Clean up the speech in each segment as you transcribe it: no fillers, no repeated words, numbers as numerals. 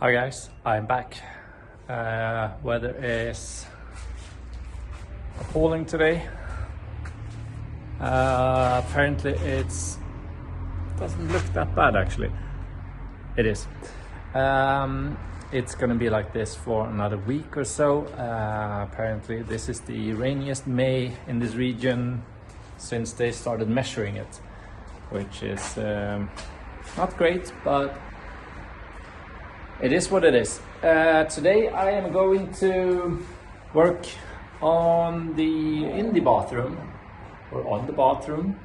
Hi guys, I'm back. Weather is appalling today. Apparently it doesn't look that bad actually. It is. It's gonna be like this for another week or so. Apparently this is the rainiest May in this region since they started measuring it, which is not great, but it is what it is. Today I am going to work in the bathroom, or on the bathroom.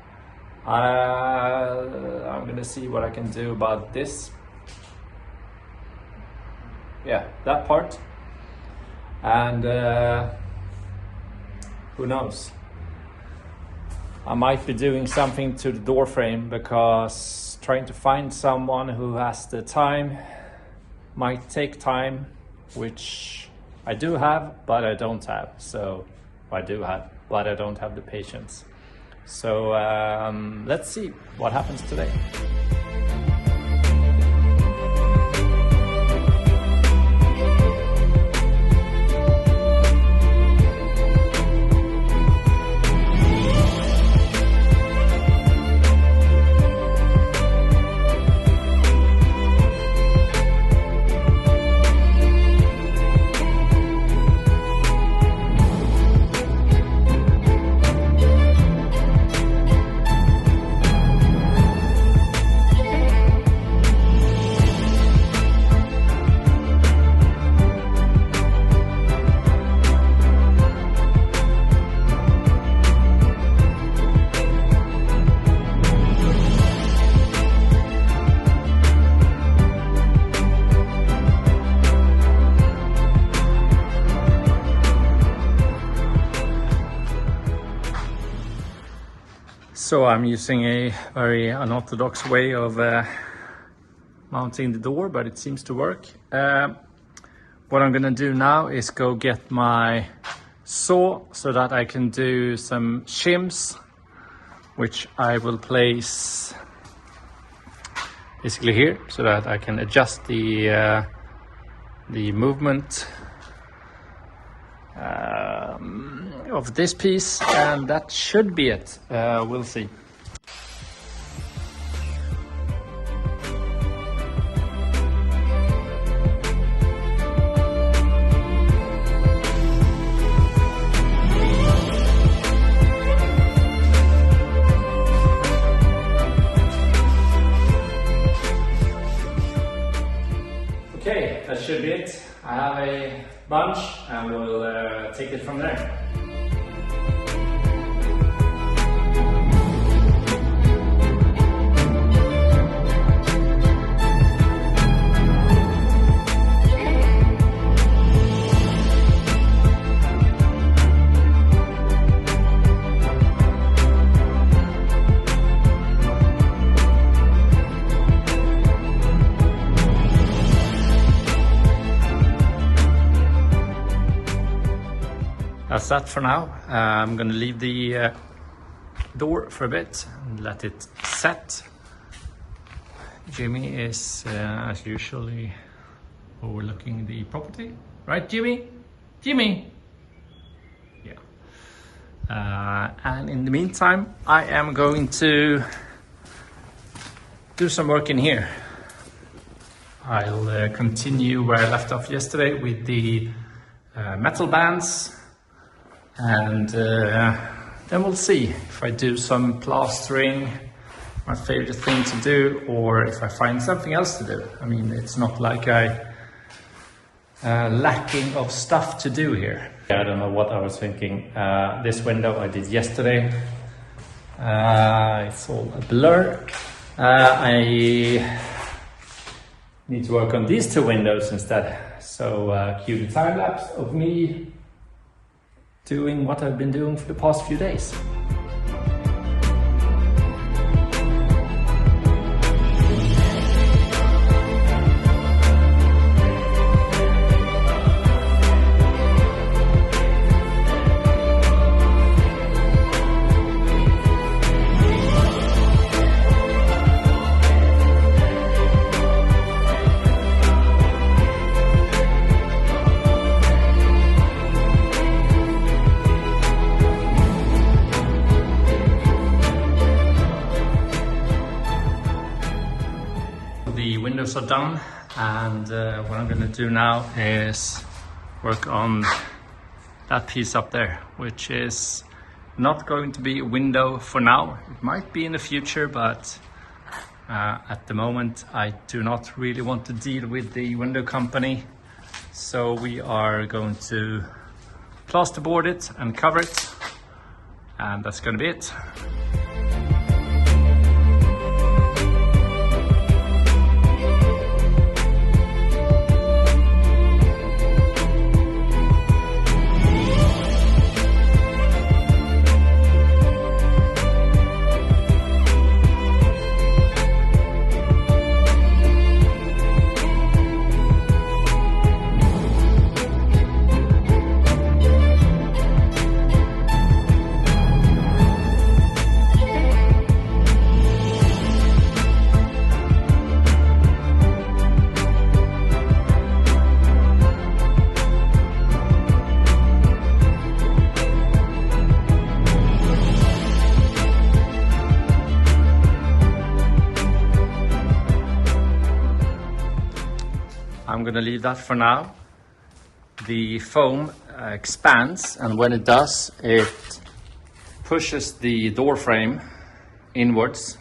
I'm gonna see what I can do about this. Yeah, that part. And who knows? I might be doing something to the door frame, because trying to find someone who has the time might take time, which I do have, but I don't have. So I do have, but I don't have the patience. So let's see what happens today. So I'm using a very unorthodox way of mounting the door, but it seems to work. What I'm gonna do now is go get my saw so that I can do some shims, which I will place basically here so that I can adjust the movement of this piece, and that should be it. We'll see. Okay, that should be it. I have a bunch and we'll take it from there. That's that for now. I'm gonna leave the door for a bit and let it set. Jimmy is, as usually, overlooking the property. Right, Jimmy? Jimmy? Yeah. And in the meantime, I am going to do some work in here. I'll continue where I left off yesterday with the metal bands. And then we'll see if I do some plastering, my favorite thing to do, or if I find something else to do. I mean, it's not like I lacking of stuff to do here. I don't know what I was thinking. This window I did yesterday. It's all a blur. I need to work on these two windows instead. So cue the time lapse of me doing what I've been doing for the past few days. windows are done, and what I'm gonna do now is work on that piece up there, which is not going to be a window for now. It might be in the future, but at the moment I do not really want to deal with the window company. So we are going to plasterboard it and cover it, and that's going to be it. I'm gonna leave that for now. The foam expands, and when it does, it pushes the door frame inwards.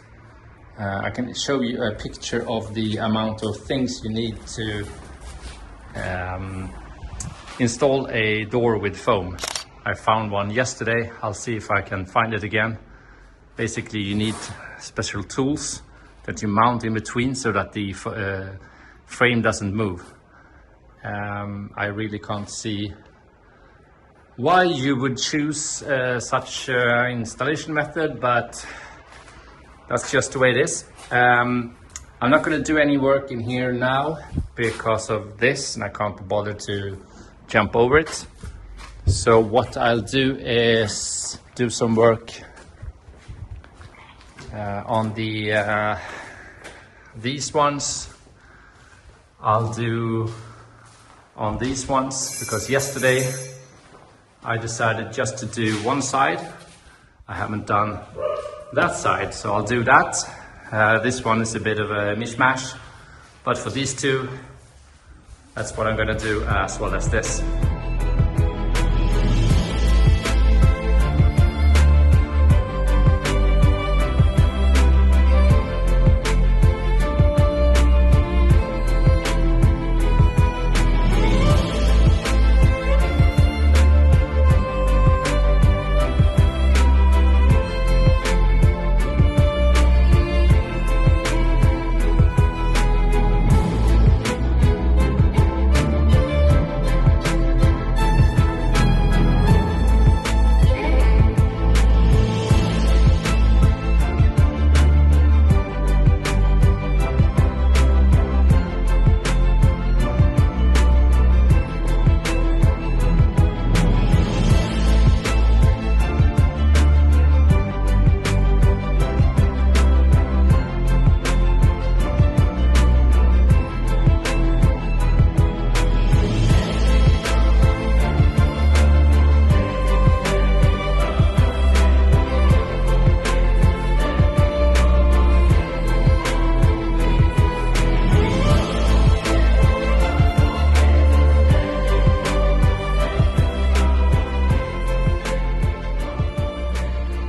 I can show you a picture of the amount of things you need to install a door with foam. I found one yesterday. I'll see if I can find it again. Basically, you need special tools that you mount in between so that the frame doesn't move. I really can't see why you would choose such installation method, but that's just the way it is. I'm not going to do any work in here now because of this, and I can't bother to jump over it. So what I'll do is do some work on the these ones. I'll do on these ones, because yesterday I decided just to do one side. I haven't done that side, so I'll do that. This one is a bit of a mishmash, but for these two, that's what I'm gonna do, as well as this.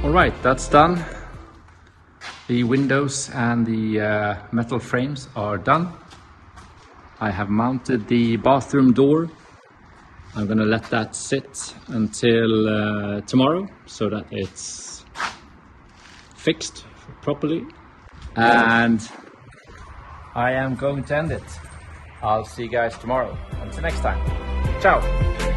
Alright, that's done. The windows and the metal frames are done. I have mounted the bathroom door. I'm gonna let that sit until tomorrow so that it's fixed properly. And I am going to end it. I'll see you guys tomorrow. Until next time. Ciao!